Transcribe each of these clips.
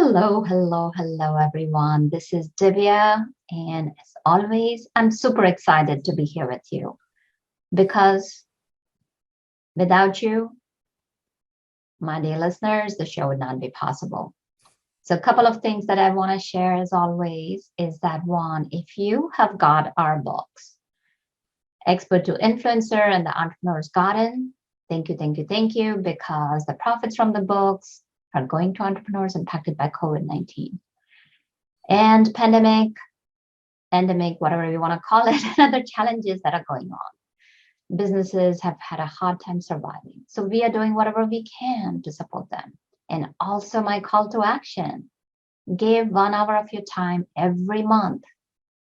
Hello, everyone. This is Divya, and as always, I'm super excited to be here with you because without you, my dear listeners, the show would not be possible. So, a couple of things that I want to share, as always, is that one, if you have got our books, Expert to Influencer and the Entrepreneur's Garden, thank you, because the profits from the books are going to entrepreneurs impacted by COVID-19 and endemic, whatever you want to call it, and other challenges that are going on. Businesses have had a hard time surviving. So we are doing whatever we can to support them. And also my call to action, give 1 hour of your time every month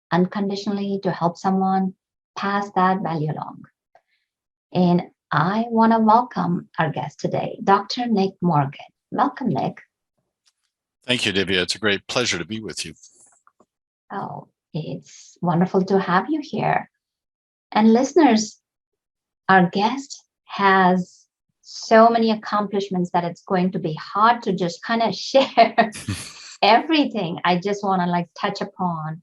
unconditionally to help someone pass that value along. And I want to welcome our guest today, Dr. Nick Morgan. Welcome, Nick. Thank you, Divya. It's a great pleasure to be with you. Oh, it's wonderful to have you here. And listeners, our guest has so many accomplishments that it's going to be hard to just kind of share everything. I just want to touch upon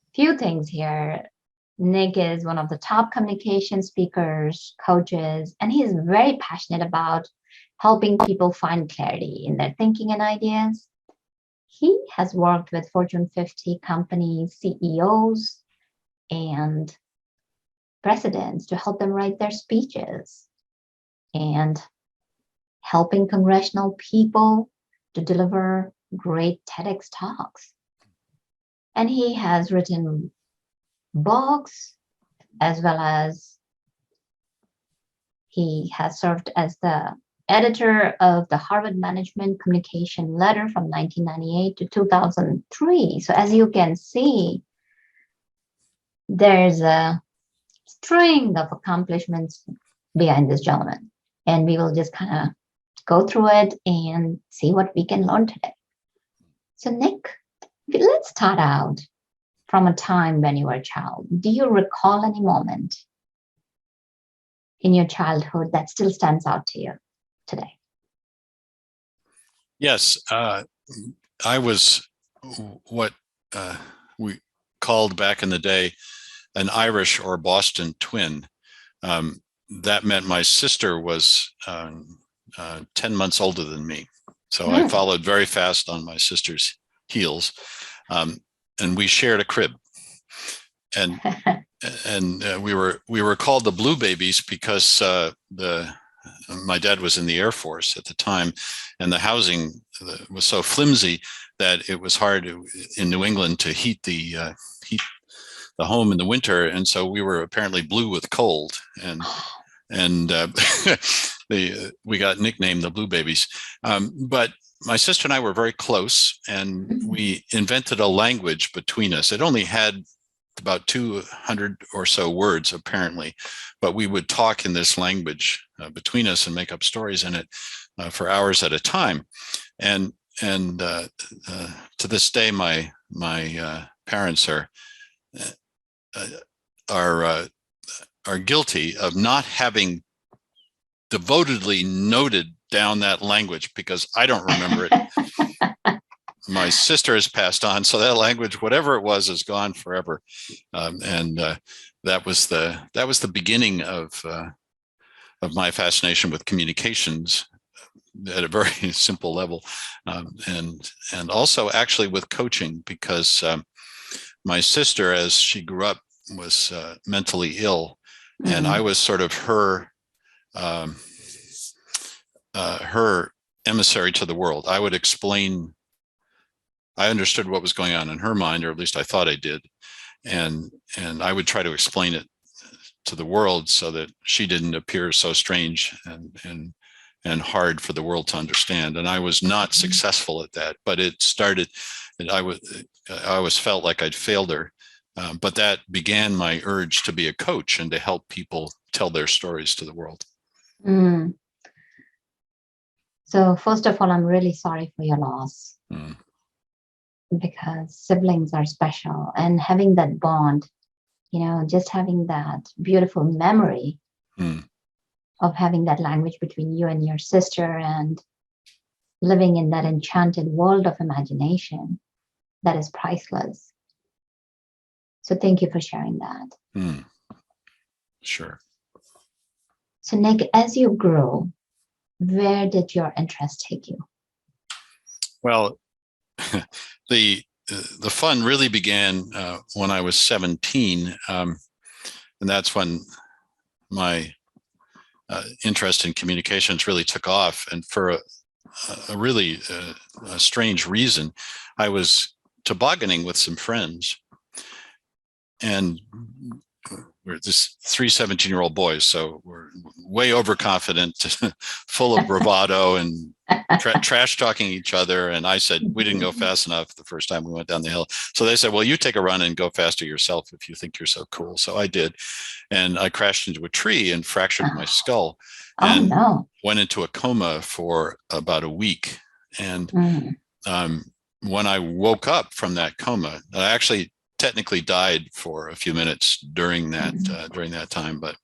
a few things here. Nick is one of the top communication speakers, coaches, and he is very passionate about helping people find clarity in their thinking and ideas. He has worked with Fortune 50 companies, CEOs, and presidents to help them write their speeches and helping congressional people to deliver great TEDx talks. And he has written books as well as he has served as the editor of the Harvard Management Communication Letter from 1998 to 2003. So as you can see, there's a string of accomplishments behind this gentleman. And we will just kind of go through it and see what we can learn today. So Nick, let's start out from a time when you were a child. Do you recall any moment in your childhood that still stands out to you today? Yes, I was what we called back in the day an Irish or Boston twin. That meant my sister was 10 months older than me. So I followed very fast on my sister's heels. And we shared a crib. And we were called the Blue Babies because my dad was in the Air Force at the time, and the housing was so flimsy that it was hard in New England to heat the home in the winter, and so we were apparently blue with cold, and we got nicknamed the Blue Babies. But my sister and I were very close, and we invented a language between us. It only had about 200 or so words, apparently, but we would talk in this language between us and make up stories in it for hours at a time. And to this day, my parents are guilty of not having devotedly noted down that language because I don't remember it. My sister has passed on, so that language, whatever it was, is gone forever. That was the beginning of my fascination with communications at a very simple level, and also actually with coaching, because my sister, as she grew up, was mentally ill, and I was sort of her emissary to the world. I would explain. I understood what was going on in her mind, or at least I thought I did, and I would try to explain it to the world so that she didn't appear so strange and hard for the world to understand. And I was not successful at that, but it started. And I always felt like I'd failed her, but that began my urge to be a coach and to help people tell their stories to the world. So first of all, I'm really sorry for your loss. Because siblings are special, and having that bond, just having that beautiful memory of having that language between you and your sister, and living in that enchanted world of imagination that is priceless. So thank you for sharing that. Sure. So Nick, as you grew, where did your interest take you? Well, the fun really began when I was 17, and that's when my interest in communications really took off. And for a really a strange reason, I was tobogganing with some friends, and we're just 3 17-year-old boys, so we're way overconfident, full of bravado and trash talking each other. And I said we didn't go fast enough the first time we went down the hill, so they said, well, you take a run and go faster yourself if you think you're so cool. So I did, and I crashed into a tree and fractured my skull, and went into a coma for about a week. And when I woke up from that coma, I actually technically died for a few minutes during that time, but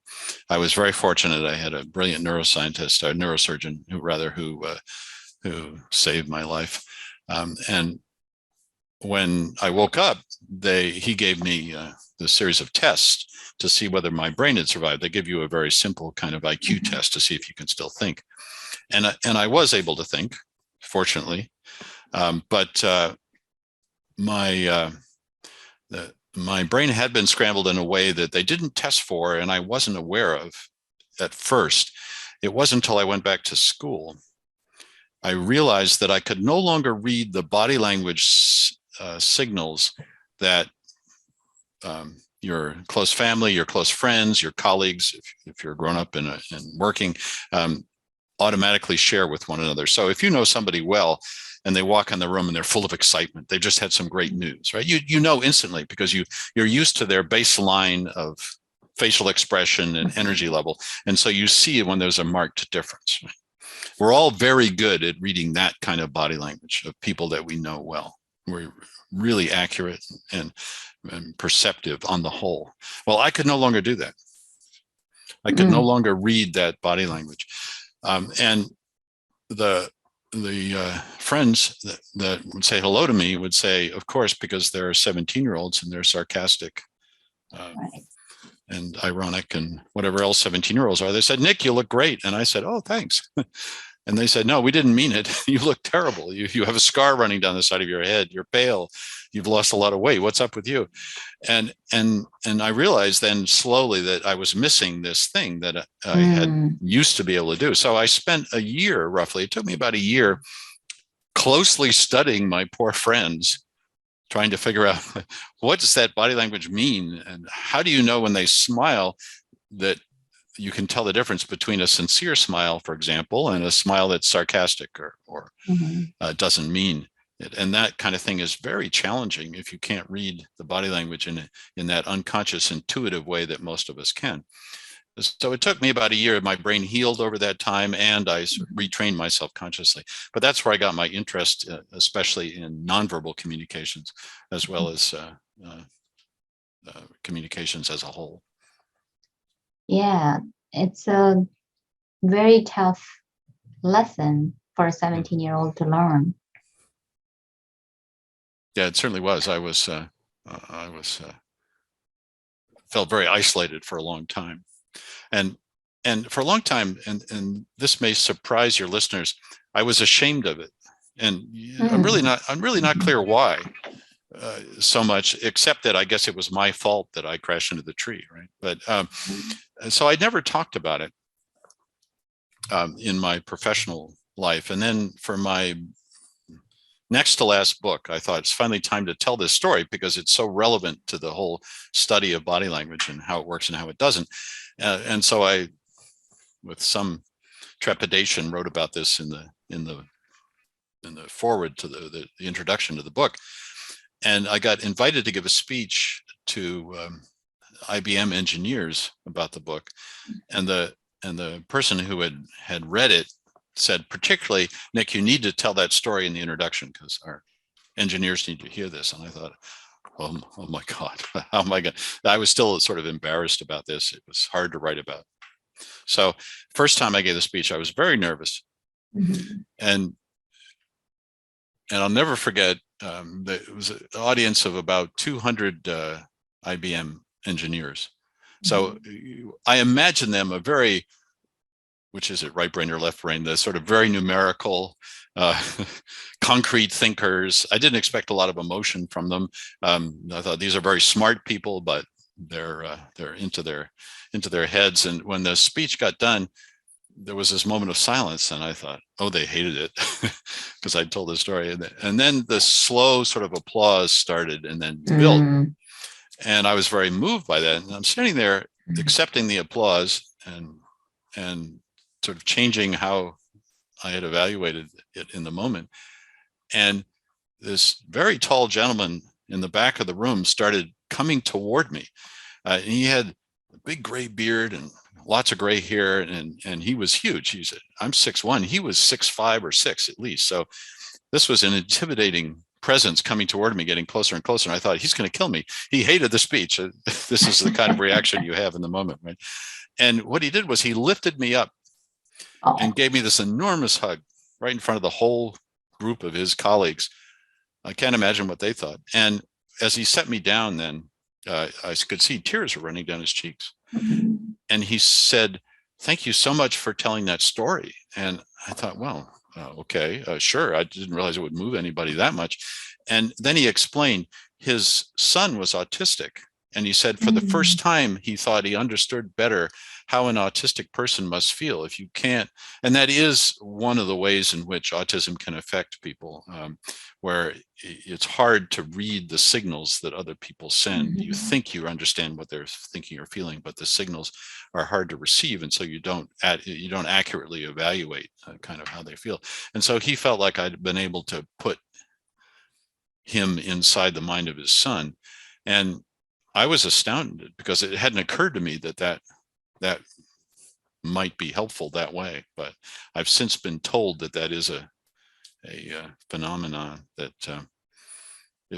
I was very fortunate. I had a brilliant neuroscientist, or neurosurgeon, who saved my life. And when I woke up, he gave me the series of tests to see whether my brain had survived. They give you a very simple kind of IQ test to see if you can still think, and I was able to think, fortunately, but my brain had been scrambled in a way that they didn't test for, and I wasn't aware of at first. It wasn't until I went back to school I realized that I could no longer read the body language signals that your close family, your close friends, your colleagues, if you're grown up and working, automatically share with one another. So if you know somebody well, and they walk in the room and they're full of excitement, they just had some great news, right? You know instantly, because you're used to their baseline of facial expression and energy level, and so you see when there's a marked difference. We're all very good at reading that kind of body language of people that we know well. We're really accurate and perceptive on the whole. Well, I could no longer do that. I could no longer read that body language, and the friends that would say hello to me would say, of course, because they're 17-year-olds and they're sarcastic and ironic and whatever else 17-year-olds are. They said, Nick, you look great. And I said, oh, thanks. And they said, no, we didn't mean it. You look terrible. You have a scar running down the side of your head. You're pale. You've lost a lot of weight. What's up with you? And I realized then slowly that I was missing this thing that I had used to be able to do. So I spent a year, roughly, it took me about a year, closely studying my poor friends, trying to figure out what does that body language mean? And how do you know when they smile that you can tell the difference between a sincere smile, for example, and a smile that's sarcastic or doesn't mean it. And that kind of thing is very challenging if you can't read the body language in that unconscious, intuitive way that most of us can. So it took me about a year. My brain healed over that time, and I retrained myself consciously. But that's where I got my interest, especially in nonverbal communications, as well as communications as a whole. Yeah, it's a very tough lesson for a 17-year-old to learn. Yeah, it certainly was. I felt very isolated for a long time, and for a long time, and this may surprise your listeners, I was ashamed of it, and I'm really not clear why. So much, except that I guess it was my fault that I crashed into the tree, right? But so I never talked about it in my professional life. And then for my next to last book, I thought it's finally time to tell this story because it's so relevant to the whole study of body language and how it works and how it doesn't. And so I, with some trepidation, wrote about this in the foreword to the introduction to the book. And I got invited to give a speech to IBM engineers about the book, and the person who had read it said, particularly, Nick, you need to tell that story in the introduction because our engineers need to hear this. And I thought, oh my God, how am I going? I was still sort of embarrassed about this. It was hard to write about. So first time I gave the speech, I was very nervous, and I'll never forget, it was an audience of about 200 IBM engineers. So I imagine them a very, which is it, right brain or left brain, the sort of very numerical, uh, concrete thinkers. I didn't expect a lot of emotion from them. I thought these are very smart people, but they're into their heads. And when the speech got done, there was this moment of silence, and I thought, oh, they hated it because I told the story. And then the slow sort of applause started and then built. And I was very moved by that. And I'm sitting there accepting the applause and sort of changing how I had evaluated it in the moment. And this very tall gentleman in the back of the room started coming toward me. And he had a big gray beard and lots of gray hair, and he was huge. I'm 6'1". He was 6'5" or 6 at least. So this was an intimidating presence coming toward me, getting closer and closer. And I thought, he's going to kill me. He hated the speech. This is the kind of reaction you have in the moment, right? And what he did was he lifted me up and gave me this enormous hug right in front of the whole group of his colleagues. I can't imagine what they thought. And as he set me down, then I could see tears were running down his cheeks. And he said, "Thank you so much for telling that story." And I thought, well, okay, sure. I didn't realize it would move anybody that much. And then he explained his son was autistic. And he said for the first time, he thought he understood better how an autistic person must feel. If you can't, and that is one of the ways in which autism can affect people, where it's hard to read the signals that other people send. You think you understand what they're thinking or feeling, but the signals are hard to receive, and so you don't accurately evaluate kind of how they feel. And so he felt like I'd been able to put him inside the mind of his son, and I was astounded because it hadn't occurred to me that might be helpful that way. But I've since been told that is a phenomenon, that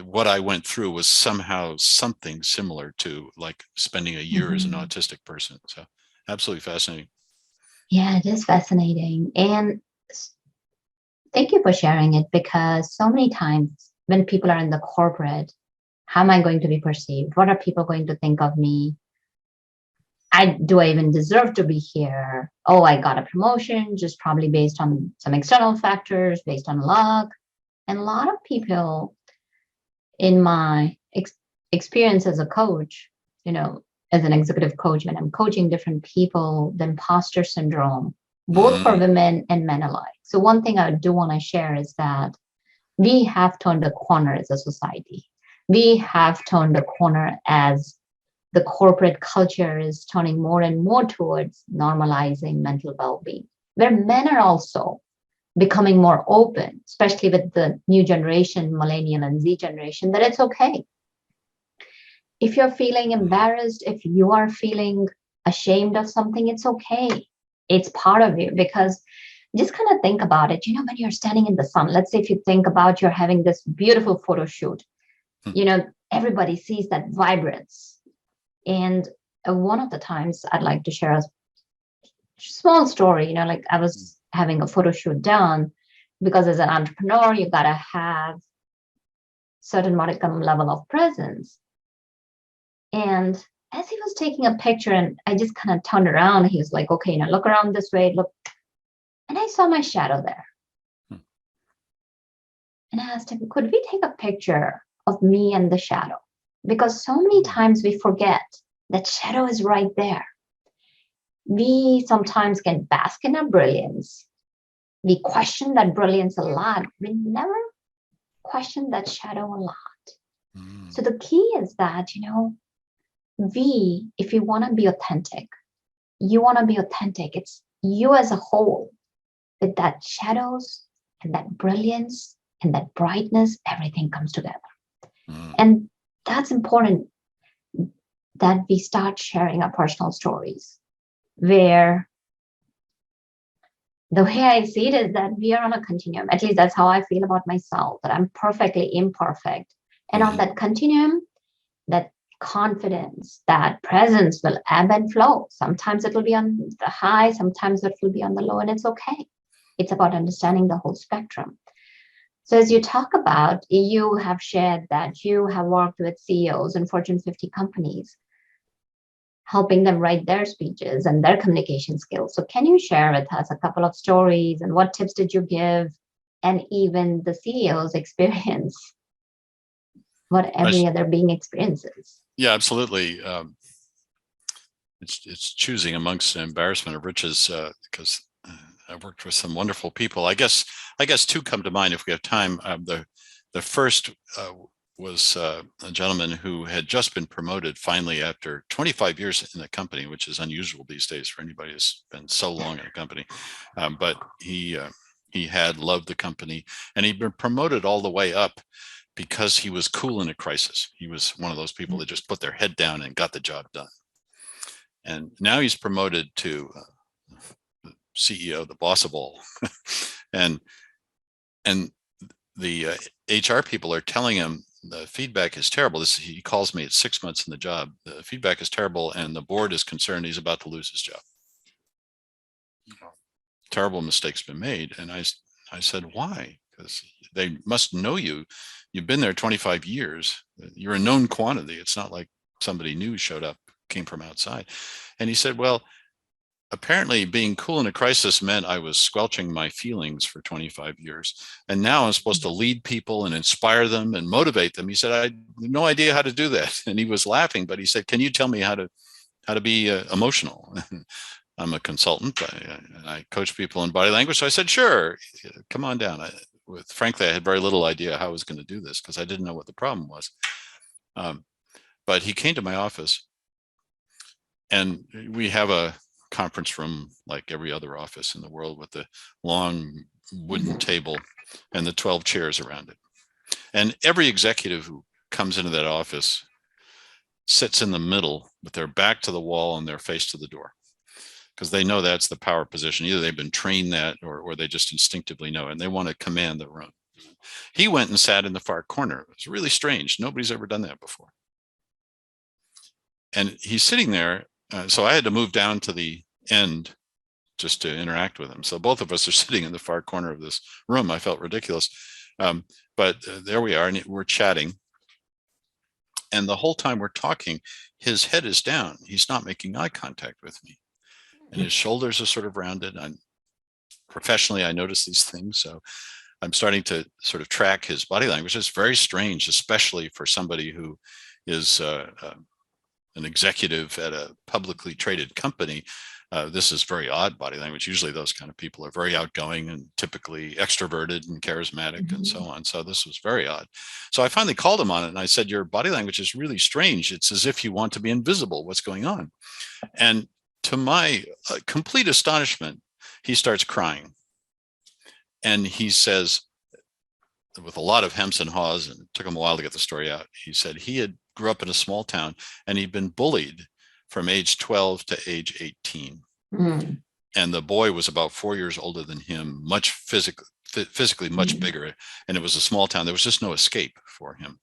what I went through was somehow something similar to like spending a year as an autistic person. So absolutely fascinating. Yeah, it is fascinating. And thank you for sharing it, because so many times when people are in the corporate, how am I going to be perceived? What are people going to think of me? Do I even deserve to be here? Oh, I got a promotion just probably based on some external factors, based on luck. And a lot of people, in my experience as a coach, as an executive coach, when I'm coaching different people, the imposter syndrome, both for women and men alike. So one thing I do want to share is that we have turned a corner as a society. We have turned a corner as the corporate culture is turning more and more towards normalizing mental well-being, where men are also becoming more open, especially with the new generation, millennial and Z generation, that it's okay. If you're feeling embarrassed, if you are feeling ashamed of something, it's okay. It's part of you, because just kind of think about it. When you're standing in the sun, let's say if you think about you're having this beautiful photo shoot, everybody sees that vibrance. And one of the times I'd like to share a small story, like I was having a photo shoot done, because as an entrepreneur, you got to have certain modicum level of presence. And as he was taking a picture, and I just kind of turned around, he was like, okay, now look around this way, look. And I saw my shadow there. And I asked him, could we take a picture of me and the shadow? Because so many times we forget that shadow is right there. We sometimes can bask in our brilliance. We question that brilliance a lot. We never question that shadow a lot. So the key is that, if you want to be authentic, it's you as a whole, with that shadows and that brilliance and that brightness, everything comes together. And that's important, that we start sharing our personal stories, where the way I see it is that we are on a continuum. At least that's how I feel about myself, that I'm perfectly imperfect. And on that continuum, that confidence, that presence will ebb and flow. Sometimes it will be on the high, sometimes it will be on the low, and it's okay. It's about understanding the whole spectrum. So as you talk about, you have shared that you have worked with CEOs in Fortune 50 companies, helping them write their speeches and their communication skills. So can you share with us a couple of stories and what tips did you give? And even the CEO's experience, what every other being experiences. Yeah, absolutely. It's choosing amongst the embarrassment of riches, because I've worked with some wonderful people. I guess two come to mind if we have time. The first was a gentleman who had just been promoted finally after 25 years in the company, which is unusual these days for anybody who's been so long in a company. But he had loved the company, and he'd been promoted all the way up because he was cool in a crisis. He was one of those people that just put their head down and got the job done. And now he's promoted to the CEO, the boss of all. and the HR people are telling him the feedback is terrible. He calls me at 6 months in the job. The feedback is terrible, and the board is concerned he's about to lose his job. Terrible mistake's been made. And I said, why? Because they must know you. You've been there 25 years. You're a known quantity. It's not like somebody new showed up, came from outside. And he said, well, apparently being cool in a crisis meant I was squelching my feelings for 25 years. And now I'm supposed to lead people and inspire them and motivate them. He said, I had no idea how to do that. And he was laughing, but he said, can you tell me how to be emotional? I'm a consultant. I coach people in body language. So I said, sure, come on down. Frankly, I had very little idea how I was going to do this because I didn't know what the problem was. But he came to my office, and we have a conference room like every other office in the world with the long wooden table and the 12 chairs around it. And every executive who comes into that office sits in the middle with their back to the wall and their face to the door, because they know that's the power position. Either they've been trained that or they just instinctively know it, and they want to command the room. He went and sat in the far corner. It was really strange. Nobody's ever done that before. And he's sitting there. So I had to move down to the end just to interact with him. So both of us are sitting in the far corner of this room. I felt ridiculous. But there we are, and we're chatting. And the whole time we're talking, his head is down. He's not making eye contact with me. And his shoulders are sort of rounded. Professionally, I notice these things. So I'm starting to sort of track his body language. It's very strange, especially for somebody who is an executive at a publicly traded company. This is very odd body language. Usually those kind of people are very outgoing and typically extroverted and charismatic and so on. So this was very odd. So I finally called him on it, and I said, your body language is really strange. It's as if you want to be invisible. What's going on? And to my complete astonishment, he starts crying. And he says, with a lot of hems and haws, and it took him a while to get the story out, he said he grew up in a small town, and he'd been bullied from age 12 to age 18. And the boy was about 4 years older than him, much physically much bigger. And it was a small town. There was just no escape for him.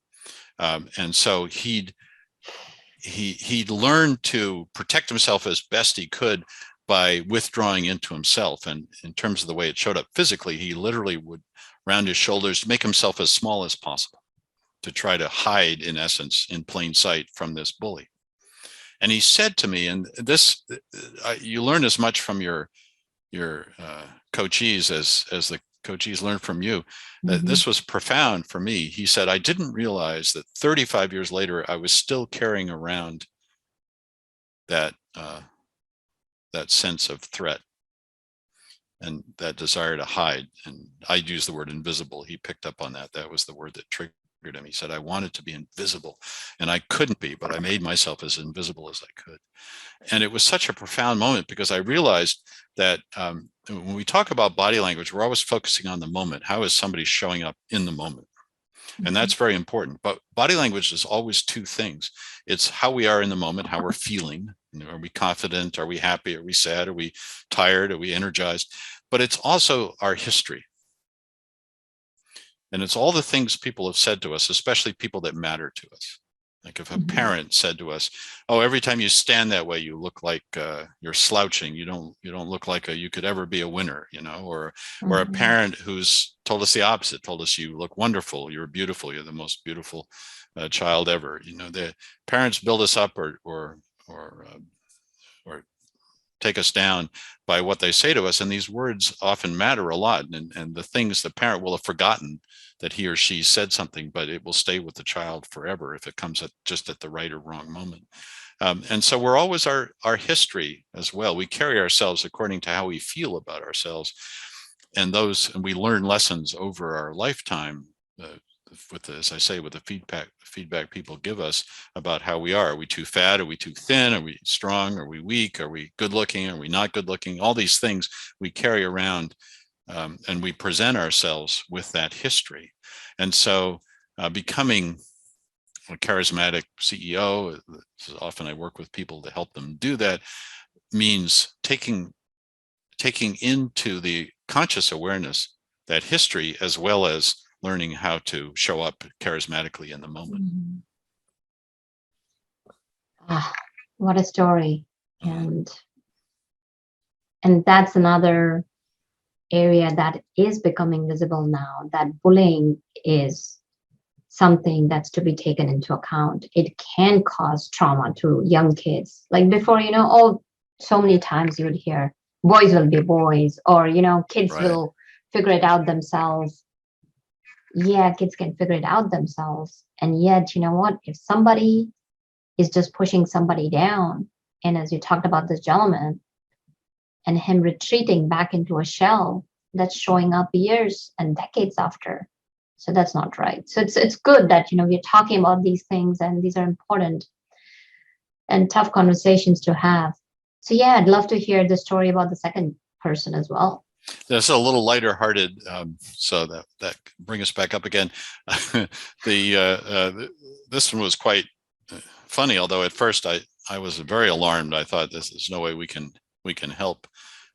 And so he'd learned to protect himself as best he could by withdrawing into himself. And in terms of the way it showed up physically, he literally would round his shoulders, make himself as small as possible to try to hide, in essence, in plain sight from this bully. And he said to me, and this, you learn as much from your coachees as the coachees learn from you. This was profound for me. He said, I didn't realize that 35 years later, I was still carrying around that sense of threat and that desire to hide. And I used the word invisible. He picked up on that. That was the word that triggered him. He said, I wanted to be invisible, and I couldn't be, but I made myself as invisible as I could. And it was such a profound moment, because I realized that when we talk about body language, we're always focusing on the moment. How is somebody showing up in the moment? And that's very important. But body language is always two things. It's how we are in the moment, how we're feeling. Are we confident? Are we happy? Are we sad? Are we tired? Are we energized? But it's also our history. And it's all the things people have said to us, especially people that matter to us. Like if a parent said to us, "Oh, every time you stand that way, you look like you're slouching. You don't look like you could ever be a winner," or a parent who's told us the opposite, told us you look wonderful, you're beautiful, you're the most beautiful child ever. The parents build us up or take us down by what they say to us, and these words often matter a lot. And the things the parent will have forgotten that he or she said something, but it will stay with the child forever if it comes just at the right or wrong moment. And so we're always our history as well. We carry ourselves according to how we feel about ourselves, and we learn lessons over our lifetime. As I say, with the feedback people give us about how we are. Are we too fat? Are we too thin? Are we strong? Are we weak? Are we good looking? Are we not good looking? All these things we carry around, and we present ourselves with that history. And so becoming a charismatic CEO, often I work with people to help them do that, means taking into the conscious awareness that history, as well as learning how to show up charismatically in the moment. What a story. And that's another area that is becoming visible now, that bullying is something that's to be taken into account. It can cause trauma to young kids. Like before, so many times you would hear boys will be boys, or kids will figure it out themselves. Yeah, kids can figure it out themselves. And yet, you know what? If somebody is just pushing somebody down, and as you talked about this gentleman and him retreating back into a shell, that's showing up years and decades after. So that's not right. So it's good that, we're talking about these things, and these are important and tough conversations to have. So yeah, I'd love to hear the story about the second person as well. That's a little lighter hearted, so that bring us back up again. This one was quite funny, although at first I was very alarmed. I thought there's no way we can help.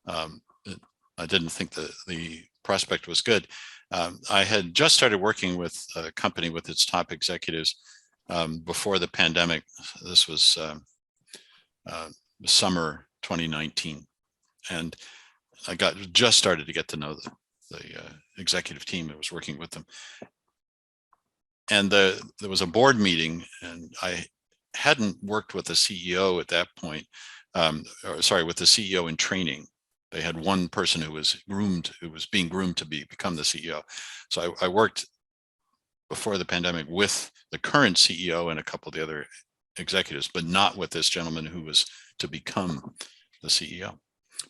I didn't think the prospect was good. I had just started working with a company with its top executives before the pandemic. This was summer 2019, and I just started to get to know the executive team that was working with them. And there was a board meeting, and I hadn't worked with a CEO at that point, with the CEO in training. They had one person who was being groomed to become the CEO. So I worked before the pandemic with the current CEO and a couple of the other executives, but not with this gentleman who was to become the CEO.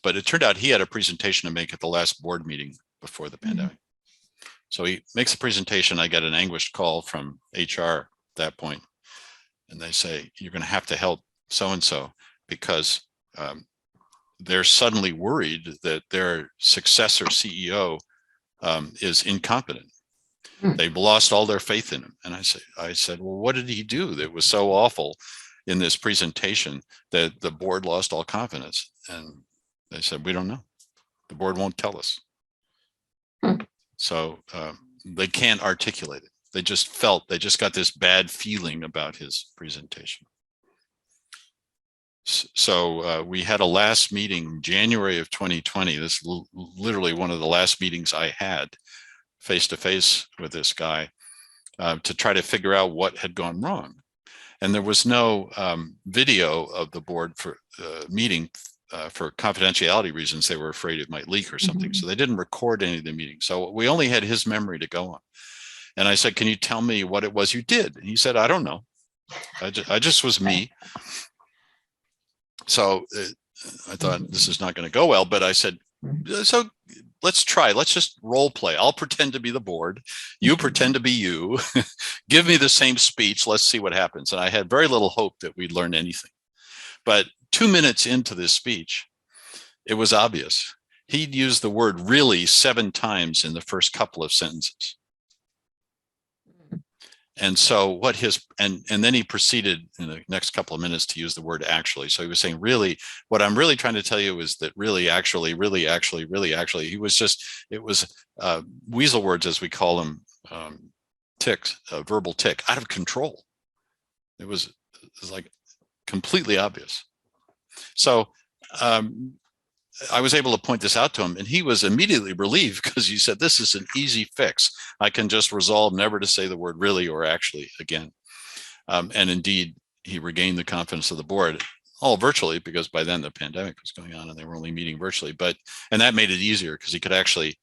But it turned out he had a presentation to make at the last board meeting before the pandemic. So he makes a presentation. I get an anguished call from HR at that point, and they say, "You're going to have to help so-and-so because they're suddenly worried that their successor CEO is incompetent. They've lost all their faith in him." And I said, "Well, what did he do that was so awful in this presentation that the board lost all confidence?" And they said, "We don't know. The board won't tell us." So they can't articulate it. They just got this bad feeling about his presentation. So we had a last meeting, January of 2020. This is literally one of the last meetings I had face-to-face with this guy to try to figure out what had gone wrong. And there was no video of the board for meeting for confidentiality reasons. They were afraid it might leak or something. So they didn't record any of the meetings. So we only had his memory to go on. And I said, "Can you tell me what it was you did?" And he said, "I don't know. I just was me." So I thought this is not going to go well, but I said, "So let's try. Let's just role play. I'll pretend to be the board. You pretend to be you. Give me the same speech. Let's see what happens." And I had very little hope that we'd learn anything. But 2 minutes into this speech, it was obvious. He'd used the word "really" 7 times in the first couple of sentences. And so and then he proceeded in the next couple of minutes to use the word "actually." So he was saying, "Really, what I'm really trying to tell you is that really, actually, really, actually, really, actually." It was weasel words, as we call them, ticks, verbal tick, out of control. It was like completely obvious. So I was able to point this out to him, and he was immediately relieved because he said, this is an easy fix. I can just resolve never to say the word really or actually again. And indeed, he regained the confidence of the board, all virtually, because by then the pandemic was going on and they were only meeting virtually. And that made it easier because he could actually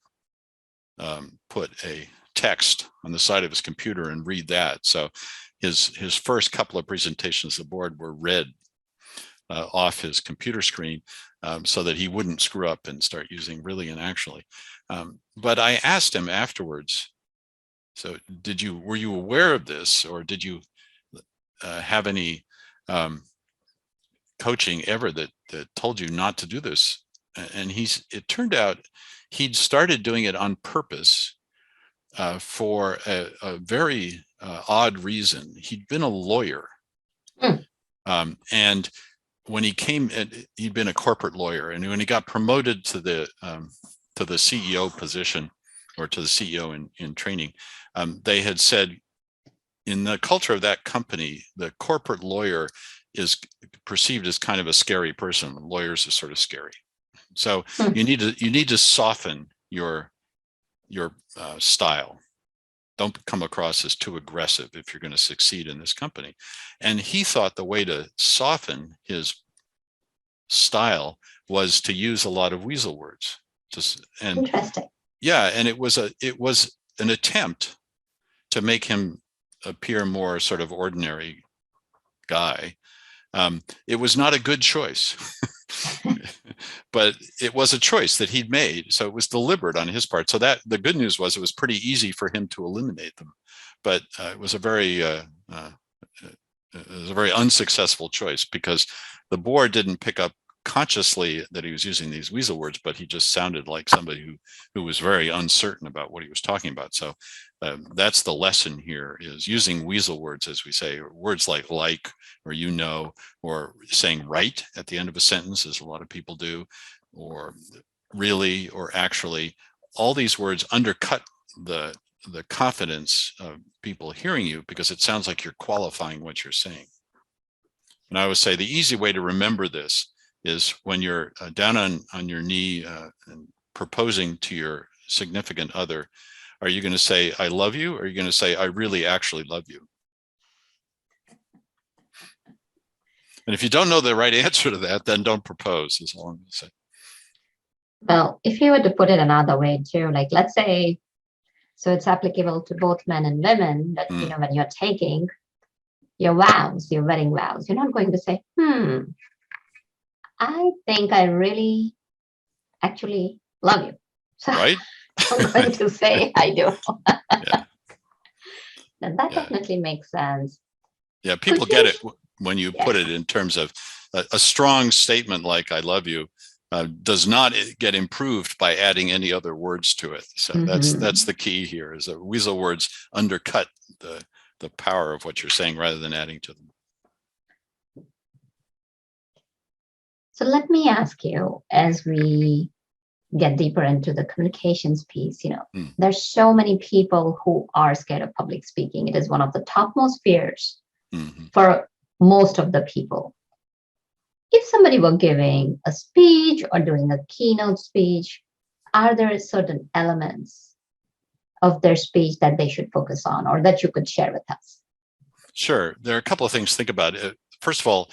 put a text on the side of his computer and read that. So his first couple of presentations to the board were read off his computer screen, so that he wouldn't screw up and start using really and actually. But I asked him afterwards, so were you aware of this, or did you have any coaching ever that told you not to do this? And it turned out he'd started doing it on purpose for a very odd reason. He'd been a lawyer. And when he came, he'd been a corporate lawyer, and when he got promoted to the CEO position, or to the CEO in training, they had said, in the culture of that company, the corporate lawyer is perceived as kind of a scary person. Lawyers are sort of scary. So you need to soften your style. Don't come across as too aggressive if you're going to succeed in this company. And he thought the way to soften his style was to use a lot of weasel words. Interesting. Yeah, and it was an attempt to make him appear more sort of ordinary guy. It was not a good choice, but it was a choice that he'd made. So it was deliberate on his part. So that the good news was it was pretty easy for him to eliminate them, but it was a very unsuccessful choice, because the board didn't pick up consciously that he was using these weasel words, but he just sounded like somebody who was very uncertain about what he was talking about. So that's the lesson here, is using weasel words, as we say, words like or or saying right at the end of a sentence, as a lot of people do, or really or actually. All these words undercut the confidence of people hearing you, because it sounds like you're qualifying what you're saying. And I would say the easy way to remember this is when you're down on your knee and proposing to your significant other, are you going to say, I love you? Or are you going to say, I really actually love you? And if you don't know the right answer to that, then don't propose, is all I'm going to say. Well, if you were to put it another way too, like let's say, so it's applicable to both men and women, that, when you're taking your vows, your wedding vows, you're not going to say, I think I really actually love you. So right? I'm going to say I do. Yeah. Now, that definitely makes sense. Yeah, people get it when you put it in terms of a strong statement like I love you does not get improved by adding any other words to it. So that's the key here, is that weasel words undercut the power of what you're saying rather than adding to them. So let me ask you, as we get deeper into the communications piece, there's so many people who are scared of public speaking. It is one of the topmost fears for most of the people. If somebody were giving a speech or doing a keynote speech, are there certain elements of their speech that they should focus on, or that you could share with us? Sure. There are a couple of things to think about. First of all,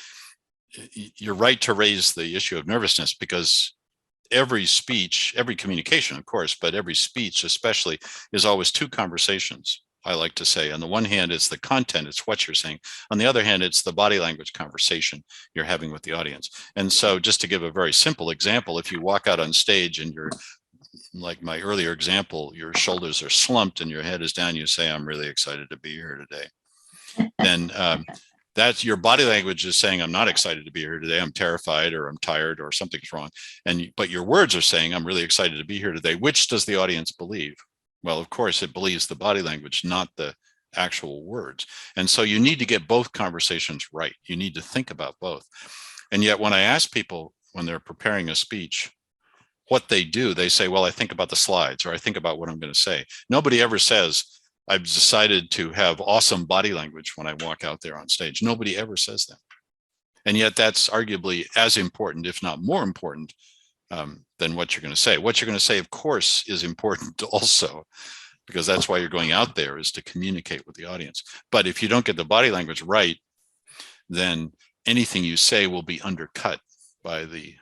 you're right to raise the issue of nervousness, because every speech, every communication, of course, but every speech especially, is always two conversations, I like to say. On the one hand, it's the content, it's what you're saying. On the other hand, it's the body language conversation you're having with the audience. And so, just to give a very simple example, if you walk out on stage and you're, like my earlier example, your shoulders are slumped and your head is down, you say, I'm really excited to be here today. Then that's your body language is saying, I'm not excited to be here today. I'm terrified, or I'm tired, or something's wrong. But your words are saying, I'm really excited to be here today. Which does the audience believe? Well, of course, it believes the body language, not the actual words. And so you need to get both conversations right. You need to think about both. And yet, when I ask people when they're preparing a speech what they do, they say, well, I think about the slides, or I think about what I'm going to say. Nobody ever says, I've decided to have awesome body language when I walk out there on stage. Nobody ever says that. And yet that's arguably as important, if not more important, than what you're going to say. What you're going to say, of course, is important also, because that's why you're going out there, is to communicate with the audience. But if you don't get the body language right, then anything you say will be undercut by the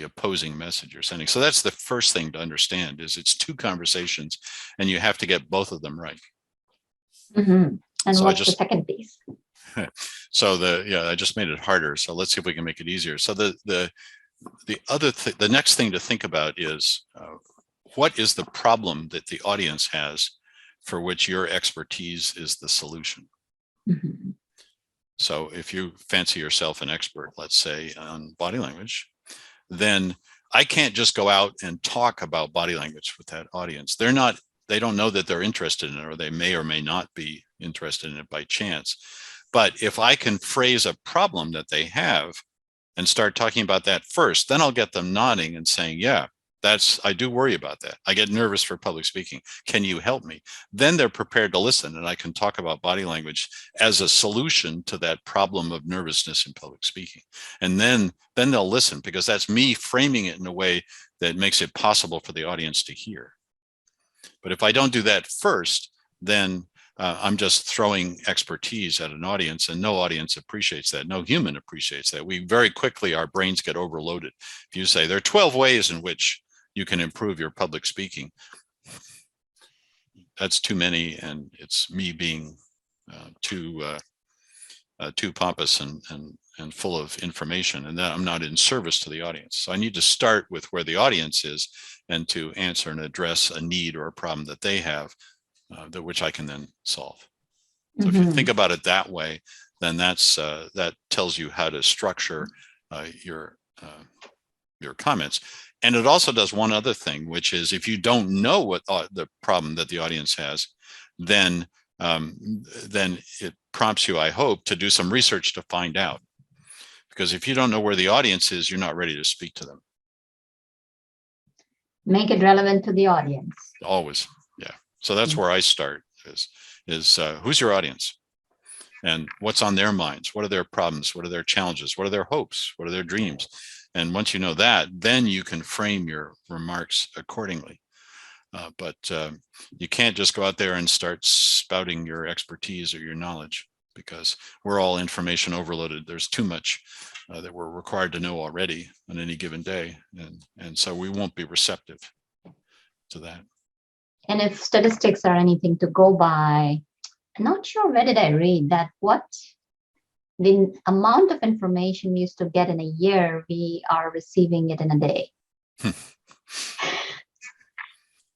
opposing message you're sending. So that's the first thing to understand, is it's two conversations and you have to get both of them right. Mm-hmm. And So what's the second piece? So I just made it harder. So let's see if we can make it easier. So the next thing to think about is what is the problem that the audience has for which your expertise is the solution. Mm-hmm. So if you fancy yourself an expert, let's say on body language, then I can't just go out and talk about body language with that audience. They don't know that they're interested in it, or they may or may not be interested in it by chance. But if I can phrase a problem that they have and start talking about that first, then I'll get them nodding and saying, yeah, I do worry about that. I get nervous for public speaking. Can you help me? Then they're prepared to listen, and I can talk about body language as a solution to that problem of nervousness in public speaking. And then they'll listen, because that's me framing it in a way that makes it possible for the audience to hear. But if I don't do that first, then I'm just throwing expertise at an audience, and no audience appreciates that. No human appreciates that. We very quickly, our brains get overloaded. If you say there are 12 ways in which you can improve your public speaking, that's too many, and it's me being too pompous and full of information, and that I'm not in service to the audience. So I need to start with where the audience is, and to answer and address a need or a problem that they have, which I can then solve. So if you think about it that way, then that tells you how to structure your comments. And it also does one other thing, which is, if you don't know what the problem that the audience has, then it prompts you, I hope, to do some research to find out. Because if you don't know where the audience is, you're not ready to speak to them. Make it relevant to the audience. Always, yeah. So that's where I start, is who's your audience? And what's on their minds? What are their problems? What are their challenges? What are their hopes? What are their dreams? And once you know that, then you can frame your remarks accordingly. But you can't just go out there and start spouting your expertise or your knowledge, because we're all information overloaded. There's too much that we're required to know already on any given day. And so we won't be receptive to that. And if statistics are anything to go by, I'm not sure where did I read that what the amount of information we used to get in a year, we are receiving it in a day.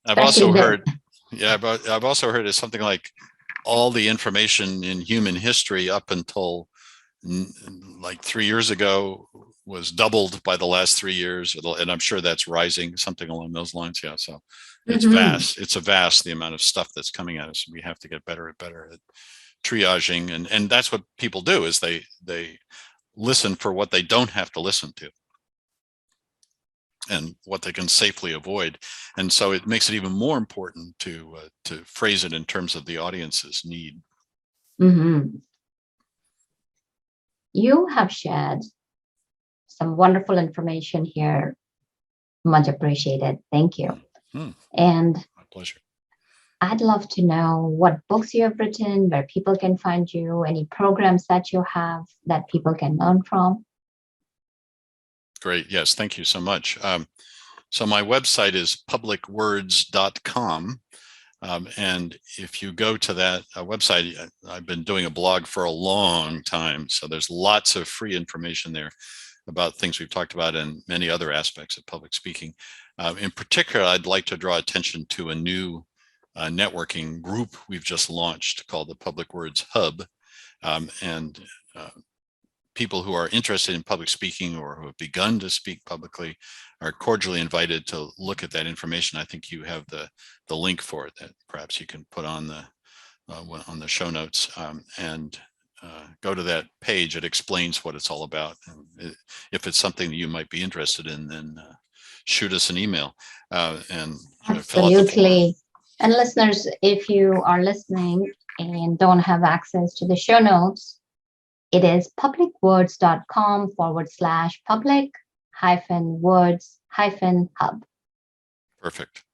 I've also heard it's something like all the information in human history up until like 3 years ago was doubled by the last 3 years, and I'm sure that's rising, something along those lines. Yeah, so it's vast. It's the amount of stuff that's coming at us. We have to get better at triaging, and that's what people do, is they listen for what they don't have to listen to and what they can safely avoid. And so it makes it even more important to phrase it in terms of the audience's need. You have shared some wonderful information here. Much appreciated. Thank you. And my pleasure. I'd love to know what books you have written, where people can find you, any programs that you have that people can learn from. Great. Yes. Thank you so much. So my website is publicwords.com. And if you go to that website, I've been doing a blog for a long time. So there's lots of free information there about things we've talked about and many other aspects of public speaking. In particular, I'd like to draw attention to a new networking group we've just launched called the Public Words Hub. And people who are interested in public speaking or who have begun to speak publicly are cordially invited to look at that information. I think you have the link for it that perhaps you can put on the show notes, and go to that page. It explains what it's all about. And if it's something that you might be interested in, then shoot us an email and absolutely. And listeners, if you are listening and don't have access to the show notes, it is publicwords.com/public hyphen words hyphen hub. Perfect.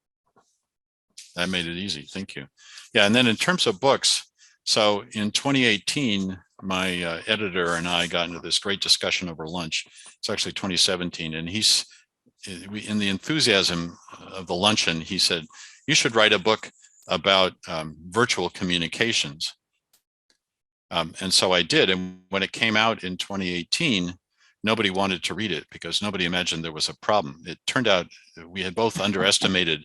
That made it easy. Thank you. Yeah. And then in terms of books, so in 2018, my editor and I got into this great discussion over lunch. It's actually 2017. And in the enthusiasm of the luncheon, he said, you should write a book about virtual communications. And so I did. And when it came out in 2018, nobody wanted to read it because nobody imagined there was a problem. It turned out we had both underestimated.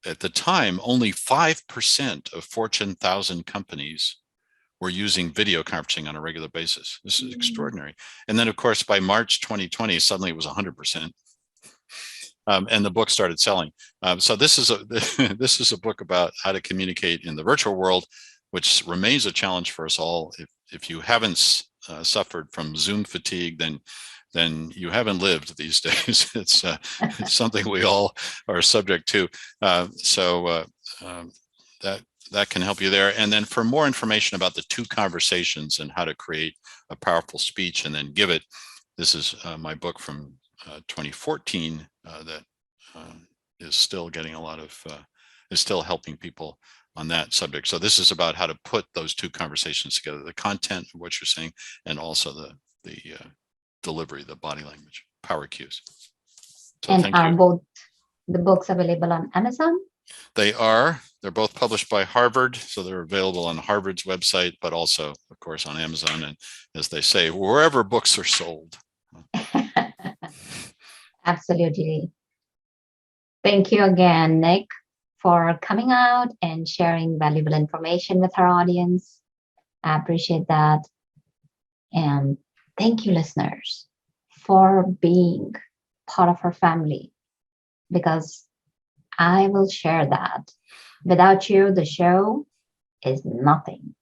At the time, only 5% of Fortune 1000 companies were using video conferencing on a regular basis. This is extraordinary. And then, of course, by March 2020, suddenly it was 100%. And the book started selling. So this is a book about how to communicate in the virtual world, which remains a challenge for us all. If you haven't suffered from Zoom fatigue, then you haven't lived these days. It's something we all are subject to. So that can help you there. And then for more information about the two conversations and how to create a powerful speech and then give it, this is my book from 2014 that is still getting a lot of, is still helping people on that subject. So this is about how to put those two conversations together, the content of what you're saying, and also the delivery, the body language, power cues. So and thank are you. both the books available on Amazon? They're both published by Harvard, so they're available on Harvard's website, but also, of course, on Amazon, and as they say, wherever books are sold. Absolutely. Thank you again, Nick, for coming out and sharing valuable information with our audience. I appreciate that. And thank you, listeners, for being part of our family, because I will share that. Without you, the show is nothing.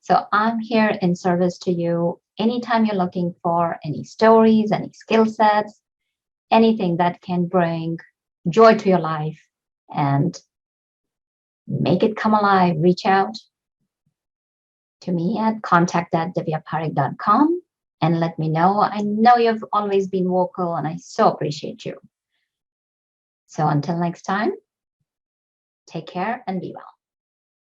So I'm here in service to you anytime you're looking for any stories, any skill sets, anything that can bring joy to your life and make it come alive. Reach out to me at contact@divyaparekh.com and let me know. I know you've always been vocal and I so appreciate you. So until next time, take care and be well.